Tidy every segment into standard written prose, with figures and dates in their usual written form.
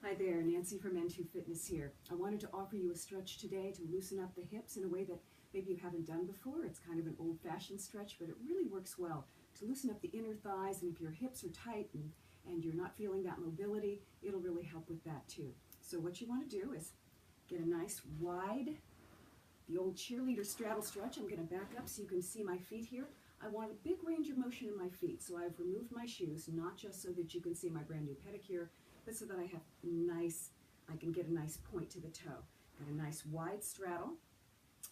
Hi there, Nancy from N2 Fitness here. I wanted to offer you a stretch today to loosen up the hips in a way that maybe you haven't done before. It's kind of an old-fashioned stretch, but it really works well to loosen up the inner thighs, and if your hips are tight and you're not feeling that mobility, it'll really help with that too. So what you want to do is get a nice wide, the old cheerleader straddle stretch. I'm going to back up so you can see my feet here. I want a big range of motion in my feet, so I've removed my shoes, not just so that you can see my brand new pedicure, but so that I can get a nice point to the toe. Got a nice wide straddle.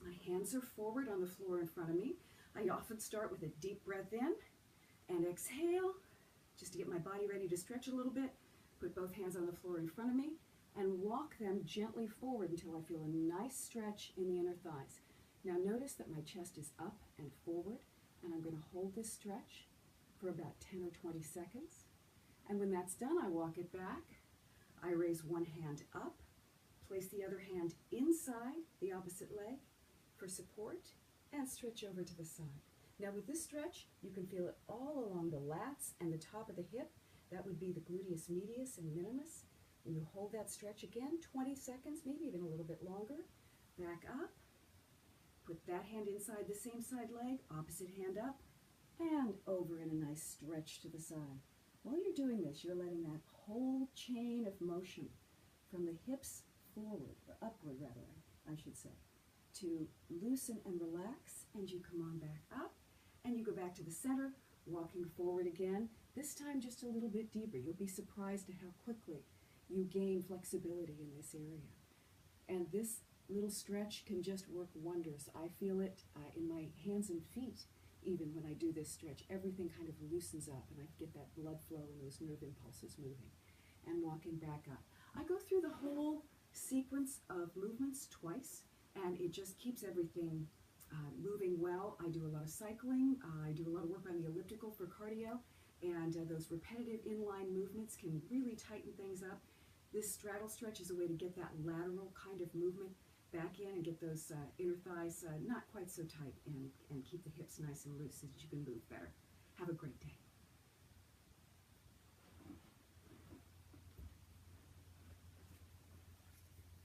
My hands are forward on the floor in front of me. I often start with a deep breath in and exhale, just to get my body ready to stretch a little bit. Put both hands on the floor in front of me and walk them gently forward until I feel a nice stretch in the inner thighs. Now notice that my chest is up and forward, and I'm going to hold this stretch for about 10 or 20 seconds. And when that's done, I walk it back. I raise one hand up, place the other hand inside the opposite leg for support, and stretch over to the side. Now with this stretch, you can feel it all along the lats and the top of the hip. That would be the gluteus medius and minimus. And you hold that stretch again, 20 seconds, maybe even a little bit longer. Back up, put that hand inside the same side leg, opposite hand up, and over in a nice stretch to the side. While you're doing this, you're letting that whole chain of motion from the hips forward, or upward rather, I should say, to loosen and relax, and you come on back up, and you go back to the center, walking forward again, this time just a little bit deeper. You'll be surprised at how quickly you gain flexibility in this area. And this little stretch can just work wonders. I feel it in my hands and feet. Even when I do this stretch, everything kind of loosens up and I get that blood flow and those nerve impulses moving. And walking back up. I go through the whole sequence of movements twice, and it just keeps everything moving well. I do a lot of cycling. I do a lot of work on the elliptical for cardio, and those repetitive inline movements can really tighten things up. This straddle stretch is a way to get that lateral kind of movement back in and get those inner thighs not quite so tight, and keep the hips nice and loose so that you can move better. Have a great day.